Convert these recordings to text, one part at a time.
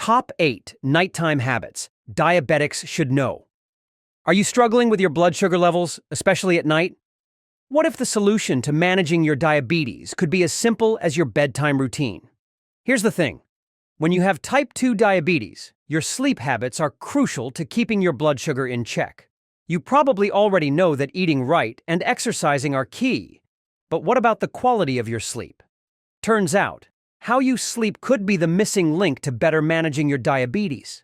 Top 8 Nighttime Habits Diabetics Should Know. Are you struggling with your blood sugar levels, especially at night? What if the solution to managing your diabetes could be as simple as your bedtime routine? Here's the thing. When you have type 2 diabetes, your sleep habits are crucial to keeping your blood sugar in check. You probably already know that eating right and exercising are key. But what about the quality of your sleep? Turns out, how you sleep could be the missing link to better managing your diabetes.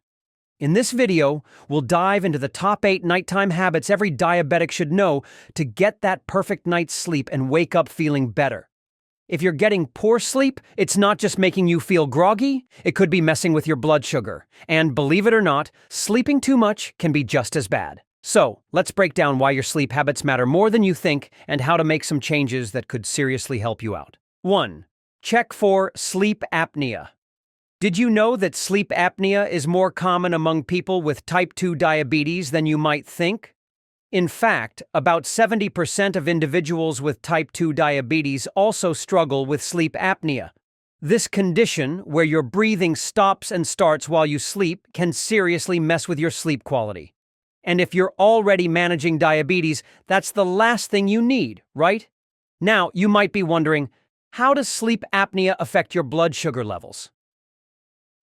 In this video, we'll dive into the top 8 nighttime habits every diabetic should know to get that perfect night's sleep and wake up feeling better. If you're getting poor sleep, it's not just making you feel groggy, it could be messing with your blood sugar. And believe it or not, sleeping too much can be just as bad. So, let's break down why your sleep habits matter more than you think and how to make some changes that could seriously help you out. 1. Check for sleep apnea. Did you know that sleep apnea is more common among people with type 2 diabetes than you might think? In fact, about 70% of individuals with type 2 diabetes also struggle with sleep apnea. This condition, where your breathing stops and starts while you sleep, can seriously mess with your sleep quality. And if you're already managing diabetes, that's the last thing you need, right? Now, you might be wondering, how does sleep apnea affect your blood sugar levels?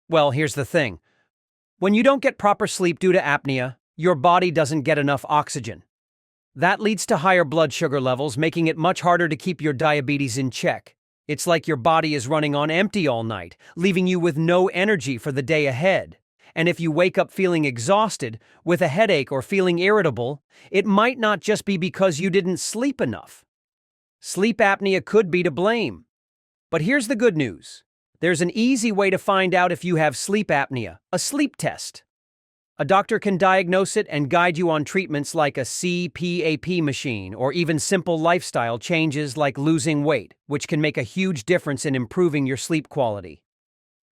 Well, here's the thing. When you don't get proper sleep due to apnea, your body doesn't get enough oxygen. That leads to higher blood sugar levels, making it much harder to keep your diabetes in check. It's like your body is running on empty all night, leaving you with no energy for the day ahead. And if you wake up feeling exhausted, with a headache or feeling irritable, it might not just be because you didn't sleep enough. Sleep apnea could be to blame. But here's the good news. There's an easy way to find out if you have sleep apnea, a sleep test. A doctor can diagnose it and guide you on treatments like a CPAP machine or even simple lifestyle changes like losing weight, which can make a huge difference in improving your sleep quality.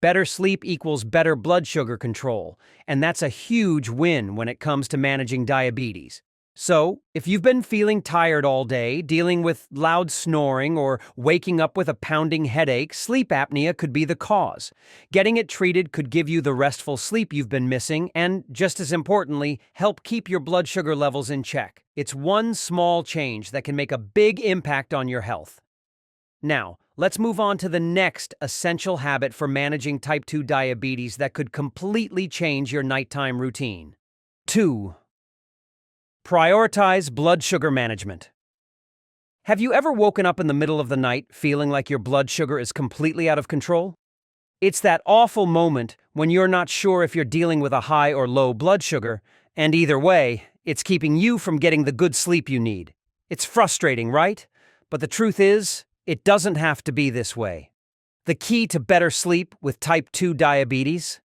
Better sleep equals better blood sugar control, and that's a huge win when it comes to managing diabetes. So, if you've been feeling tired all day, dealing with loud snoring, or waking up with a pounding headache, sleep apnea could be the cause. Getting it treated could give you the restful sleep you've been missing and, just as importantly, help keep your blood sugar levels in check. It's one small change that can make a big impact on your health. Now, let's move on to the next essential habit for managing type 2 diabetes that could completely change your nighttime routine. 2. Prioritize blood sugar management. Have you ever woken up in the middle of the night feeling like your blood sugar is completely out of control? It's that awful moment when you're not sure if you're dealing with a high or low blood sugar, and either way, it's keeping you from getting the good sleep you need. It's frustrating, right? But the truth is, it doesn't have to be this way. The key to better sleep with type 2 diabetes?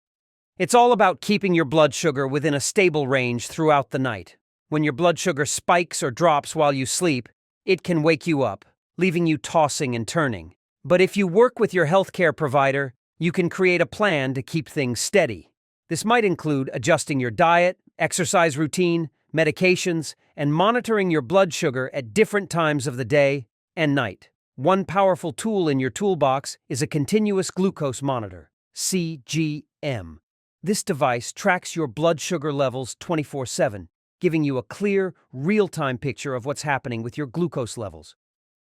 It's all about keeping your blood sugar within a stable range throughout the night. When your blood sugar spikes or drops while you sleep, it can wake you up, leaving you tossing and turning. But if you work with your healthcare provider, you can create a plan to keep things steady. This might include adjusting your diet, exercise routine, medications, and monitoring your blood sugar at different times of the day and night. One powerful tool in your toolbox is a continuous glucose monitor, CGM. This device tracks your blood sugar levels 24/7. Giving you a clear, real-time picture of what's happening with your glucose levels.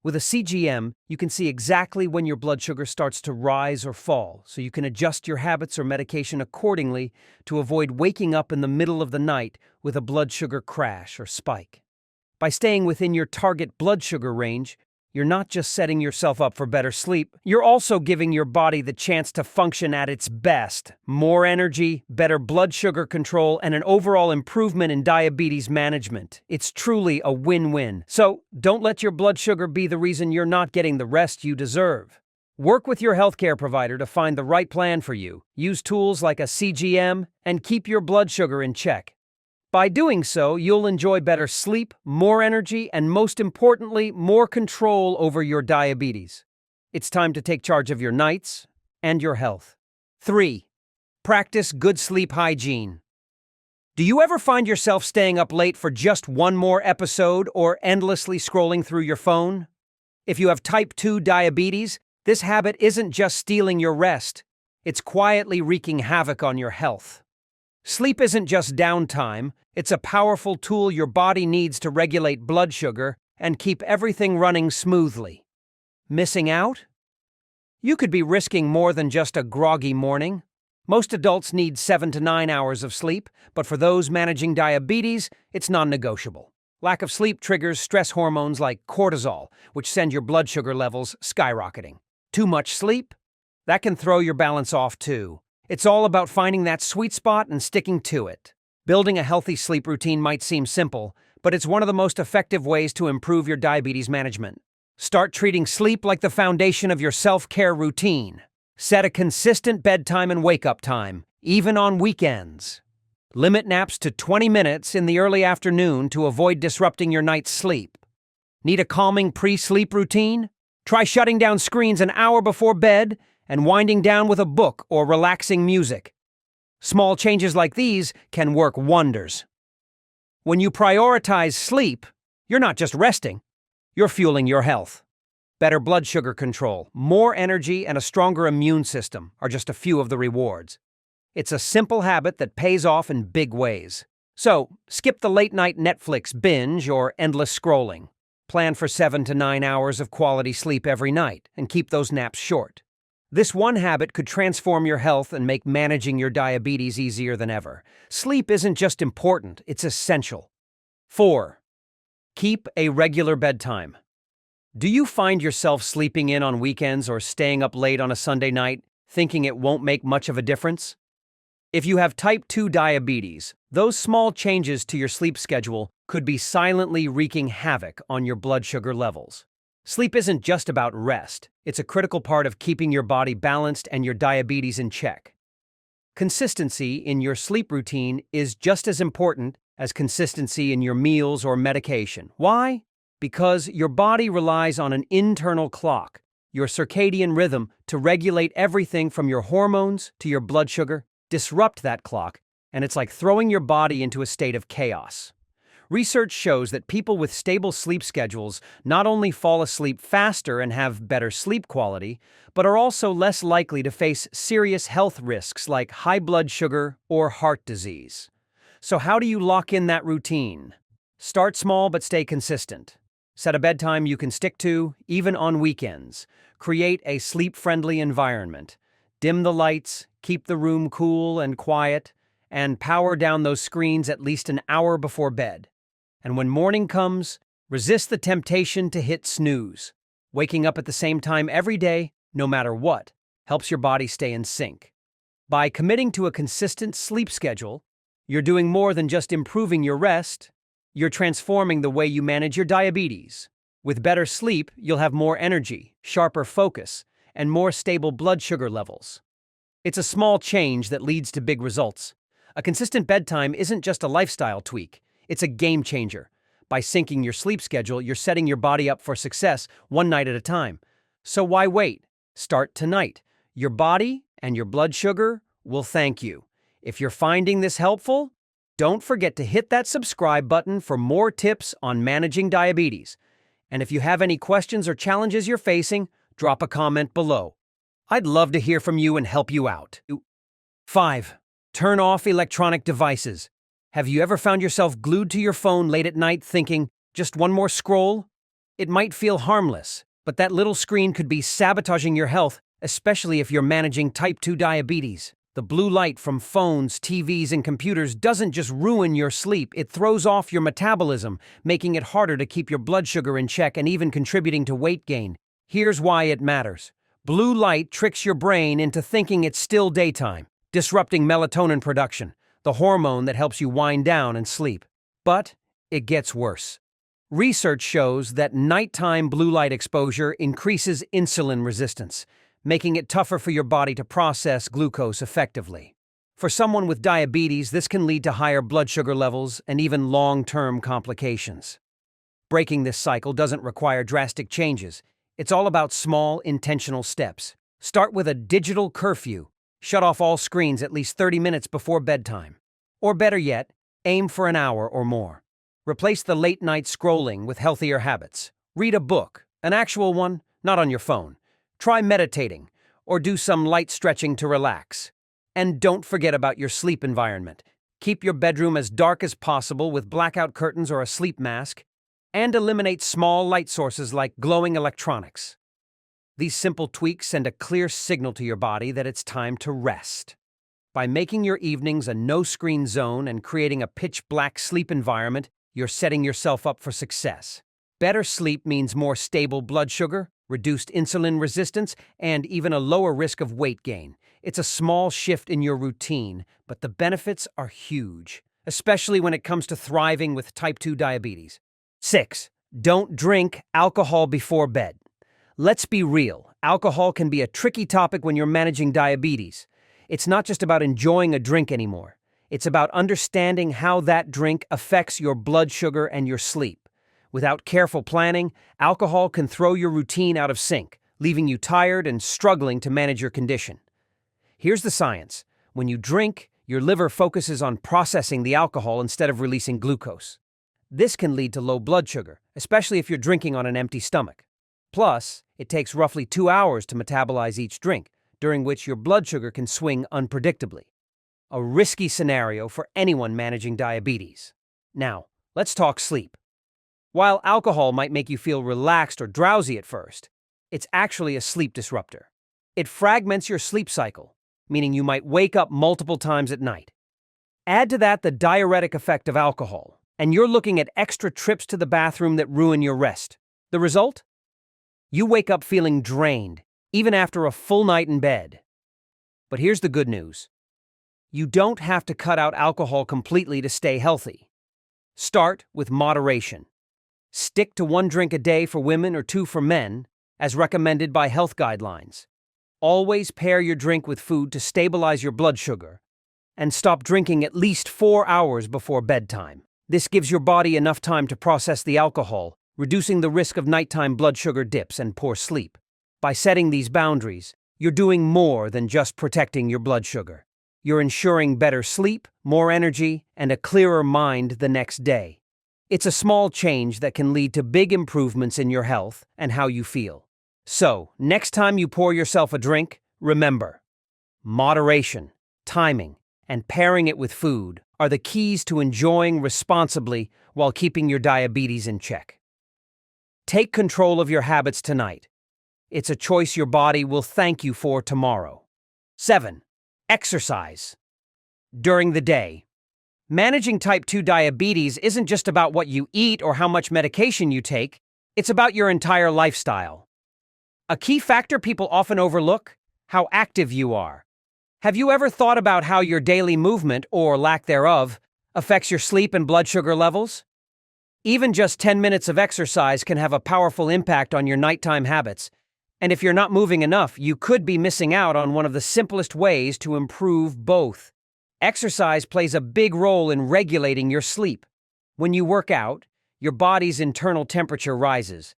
With a CGM, you can see exactly when your blood sugar starts to rise or fall, so you can adjust your habits or medication accordingly to avoid waking up in the middle of the night with a blood sugar crash or spike. By staying within your target blood sugar range, you're not just setting yourself up for better sleep, you're also giving your body the chance to function at its best. More energy, better blood sugar control, and an overall improvement in diabetes management. It's truly a win-win. So, don't let your blood sugar be the reason you're not getting the rest you deserve. Work with your healthcare provider to find the right plan for you. Use tools like a CGM and keep your blood sugar in check. By doing so, you'll enjoy better sleep, more energy, and most importantly, more control over your diabetes. It's time to take charge of your nights and your health. 3. Practice good sleep hygiene. Do you ever find yourself staying up late for just one more episode or endlessly scrolling through your phone? If you have type 2 diabetes, this habit isn't just stealing your rest. It's quietly wreaking havoc on your health. Sleep isn't just downtime, it's a powerful tool your body needs to regulate blood sugar and keep everything running smoothly. Missing out? You could be risking more than just a groggy morning. Most adults need 7 to 9 hours of sleep, but for those managing diabetes, it's non-negotiable. Lack of sleep triggers stress hormones like cortisol, which send your blood sugar levels skyrocketing. Too much sleep? That can throw your balance off too. It's all about finding that sweet spot and sticking to it. Building a healthy sleep routine might seem simple, but it's one of the most effective ways to improve your diabetes management. Start treating sleep like the foundation of your self-care routine. Set a consistent bedtime and wake-up time, even on weekends. Limit naps to 20 minutes in the early afternoon to avoid disrupting your night's sleep. Need a calming pre-sleep routine? Try shutting down screens an hour before bed and winding down with a book or relaxing music. Small changes like these can work wonders. When you prioritize sleep, you're not just resting, you're fueling your health. Better blood sugar control, more energy, and a stronger immune system are just a few of the rewards. It's a simple habit that pays off in big ways. So, skip the late-night Netflix binge or endless scrolling. Plan for 7 to 9 hours of quality sleep every night and keep those naps short. This one habit could transform your health and make managing your diabetes easier than ever. Sleep isn't just important, it's essential. 4. Keep a regular bedtime. Do you find yourself sleeping in on weekends or staying up late on a Sunday night, thinking it won't make much of a difference? If you have type 2 diabetes, those small changes to your sleep schedule could be silently wreaking havoc on your blood sugar levels. Sleep isn't just about rest, it's a critical part of keeping your body balanced and your diabetes in check. Consistency in your sleep routine is just as important as consistency in your meals or medication. Why? Because your body relies on an internal clock, your circadian rhythm, to regulate everything from your hormones to your blood sugar. Disrupt that clock, and it's like throwing your body into a state of chaos. Research shows that people with stable sleep schedules not only fall asleep faster and have better sleep quality, but are also less likely to face serious health risks like high blood sugar or heart disease. So how do you lock in that routine? Start small but stay consistent. Set a bedtime you can stick to, even on weekends. Create a sleep-friendly environment. Dim the lights, keep the room cool and quiet, and power down those screens at least an hour before bed. And when morning comes, resist the temptation to hit snooze. Waking up at the same time every day, no matter what, helps your body stay in sync. By committing to a consistent sleep schedule, you're doing more than just improving your rest, you're transforming the way you manage your diabetes. With better sleep, you'll have more energy, sharper focus, and more stable blood sugar levels. It's a small change that leads to big results. A consistent bedtime isn't just a lifestyle tweak, it's a game changer. By syncing your sleep schedule, you're setting your body up for success one night at a time. So why wait? Start tonight. Your body and your blood sugar will thank you. If you're finding this helpful, don't forget to hit that subscribe button for more tips on managing diabetes. And if you have any questions or challenges you're facing, drop a comment below. I'd love to hear from you and help you out. 5. Turn off electronic devices. Have you ever found yourself glued to your phone late at night thinking, just one more scroll? It might feel harmless, but that little screen could be sabotaging your health, especially if you're managing type 2 diabetes. The blue light from phones, TVs, and computers doesn't just ruin your sleep, it throws off your metabolism, making it harder to keep your blood sugar in check and even contributing to weight gain. Here's why it matters. Blue light tricks your brain into thinking it's still daytime, disrupting melatonin production, the hormone that helps you wind down and sleep. But it gets worse. Research shows that nighttime blue light exposure increases insulin resistance, making it tougher for your body to process glucose effectively. For someone with diabetes, this can lead to higher blood sugar levels and even long-term complications. Breaking this cycle doesn't require drastic changes. It's all about small, intentional steps. Start with a digital curfew. Shut off all screens at least 30 minutes before bedtime. Or better yet, aim for an hour or more. Replace the late-night scrolling with healthier habits. Read a book, an actual one, not on your phone. Try meditating, or do some light stretching to relax. And don't forget about your sleep environment. Keep your bedroom as dark as possible with blackout curtains or a sleep mask, and eliminate small light sources like glowing electronics. These simple tweaks send a clear signal to your body that it's time to rest. By making your evenings a no-screen zone and creating a pitch-black sleep environment, you're setting yourself up for success. Better sleep means more stable blood sugar, reduced insulin resistance, and even a lower risk of weight gain. It's a small shift in your routine, but the benefits are huge, especially when it comes to thriving with type 2 diabetes. 6. Don't drink alcohol before bed. Let's be real, alcohol can be a tricky topic when you're managing diabetes. It's not just about enjoying a drink anymore. It's about understanding how that drink affects your blood sugar and your sleep. Without careful planning, alcohol can throw your routine out of sync, leaving you tired and struggling to manage your condition. Here's the science. When you drink, your liver focuses on processing the alcohol instead of releasing glucose. This can lead to low blood sugar, especially if you're drinking on an empty stomach. Plus, it takes roughly 2 hours to metabolize each drink, during which your blood sugar can swing unpredictably. A risky scenario for anyone managing diabetes. Now, let's talk sleep. While alcohol might make you feel relaxed or drowsy at first, it's actually a sleep disruptor. It fragments your sleep cycle, meaning you might wake up multiple times at night. Add to that the diuretic effect of alcohol, and you're looking at extra trips to the bathroom that ruin your rest. The result? You wake up feeling drained, even after a full night in bed. But here's the good news. You don't have to cut out alcohol completely to stay healthy. Start with moderation. Stick to 1 drink a day for women or 2 for men, as recommended by health guidelines. Always pair your drink with food to stabilize your blood sugar, and stop drinking at least 4 hours before bedtime. This gives your body enough time to process the alcohol, reducing the risk of nighttime blood sugar dips and poor sleep. By setting these boundaries, you're doing more than just protecting your blood sugar. You're ensuring better sleep, more energy, and a clearer mind the next day. It's a small change that can lead to big improvements in your health and how you feel. So, next time you pour yourself a drink, remember, moderation, timing, and pairing it with food are the keys to enjoying responsibly while keeping your diabetes in check. Take control of your habits tonight. It's a choice your body will thank you for tomorrow. 7. Exercise. During the day. Managing type 2 diabetes isn't just about what you eat or how much medication you take, it's about your entire lifestyle. A key factor people often overlook: how active you are. Have you ever thought about how your daily movement, or lack thereof, affects your sleep and blood sugar levels? Even just 10 minutes of exercise can have a powerful impact on your nighttime habits, and if you're not moving enough, you could be missing out on one of the simplest ways to improve both. Exercise plays a big role in regulating your sleep. When you work out, your body's internal temperature rises.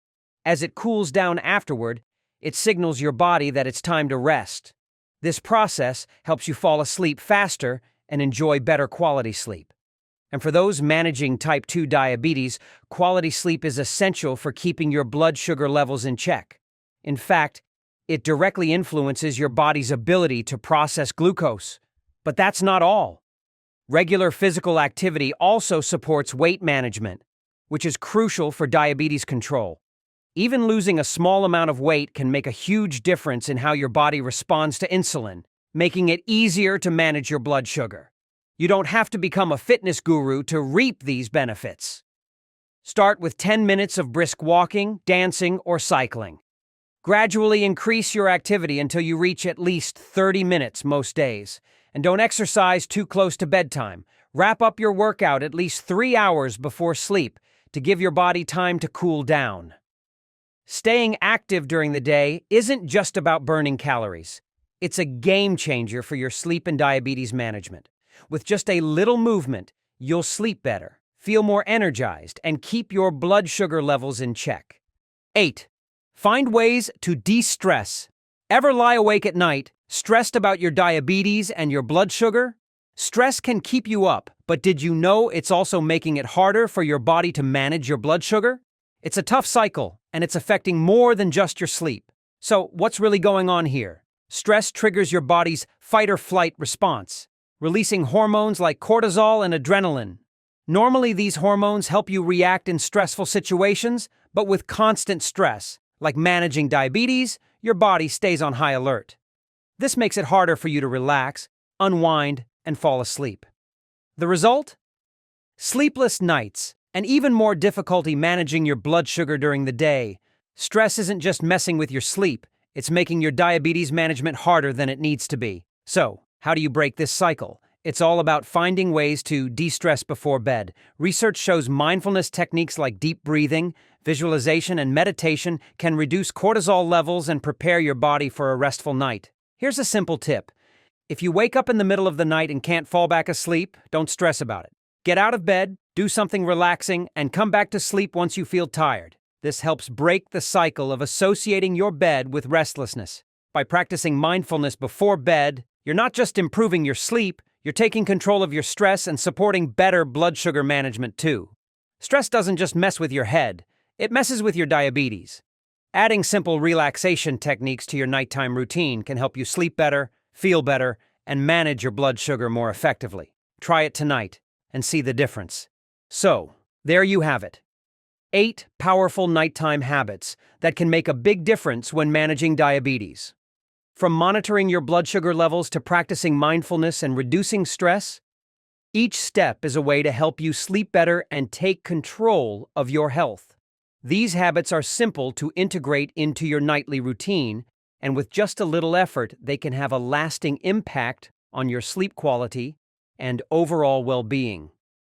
As it cools down afterward, it signals your body that it's time to rest. This process helps you fall asleep faster and enjoy better quality sleep. And for those managing type 2 diabetes, quality sleep is essential for keeping your blood sugar levels in check. In fact, it directly influences your body's ability to process glucose. But that's not all. Regular physical activity also supports weight management, which is crucial for diabetes control. Even losing a small amount of weight can make a huge difference in how your body responds to insulin, making it easier to manage your blood sugar. You don't have to become a fitness guru to reap these benefits. Start with 10 minutes of brisk walking, dancing, or cycling. Gradually increase your activity until you reach at least 30 minutes most days. And don't exercise too close to bedtime. Wrap up your workout at least 3 hours before sleep to give your body time to cool down. Staying active during the day isn't just about burning calories. It's a game changer for your sleep and diabetes management. With just a little movement, you'll sleep better, feel more energized, and keep your blood sugar levels in check. 8. Find ways to de-stress. Ever lie awake at night, stressed about your diabetes and your blood sugar? Stress can keep you up, but did you know it's also making it harder for your body to manage your blood sugar? It's a tough cycle, and it's affecting more than just your sleep. So, what's really going on here? Stress triggers your body's fight-or-flight response, releasing hormones like cortisol and adrenaline. Normally, these hormones help you react in stressful situations, but with constant stress, like managing diabetes, your body stays on high alert. This makes it harder for you to relax, unwind, and fall asleep. The result? Sleepless nights, and even more difficulty managing your blood sugar during the day. Stress isn't just messing with your sleep, it's making your diabetes management harder than it needs to be. So, how do you break this cycle? It's all about finding ways to de-stress before bed. Research shows mindfulness techniques like deep breathing, visualization, and meditation can reduce cortisol levels and prepare your body for a restful night. Here's a simple tip. If you wake up in the middle of the night and can't fall back asleep, don't stress about it. Get out of bed, do something relaxing, and come back to sleep once you feel tired. This helps break the cycle of associating your bed with restlessness. By practicing mindfulness before bed, you're not just improving your sleep, you're taking control of your stress and supporting better blood sugar management too. Stress doesn't just mess with your head, it messes with your diabetes. Adding simple relaxation techniques to your nighttime routine can help you sleep better, feel better, and manage your blood sugar more effectively. Try it tonight and see the difference. So, there you have it. 8 powerful nighttime habits that can make a big difference when managing diabetes. From monitoring your blood sugar levels to practicing mindfulness and reducing stress, each step is a way to help you sleep better and take control of your health. These habits are simple to integrate into your nightly routine, and with just a little effort, they can have a lasting impact on your sleep quality and overall well-being.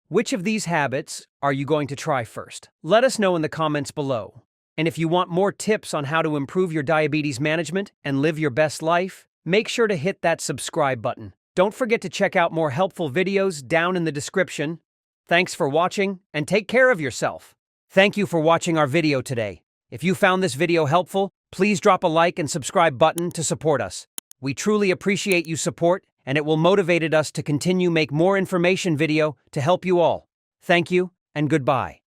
Which of these habits are you going to try first? Let us know in the comments below. And if you want more tips on how to improve your diabetes management and live your best life, make sure to hit that subscribe button. Don't forget to check out more helpful videos down in the description. Thanks for watching, and take care of yourself. Thank you for watching our video today. If you found this video helpful, please drop a like and subscribe button to support us. We truly appreciate you support, and it will motivate us to continue make more information video to help you all. Thank you, and goodbye.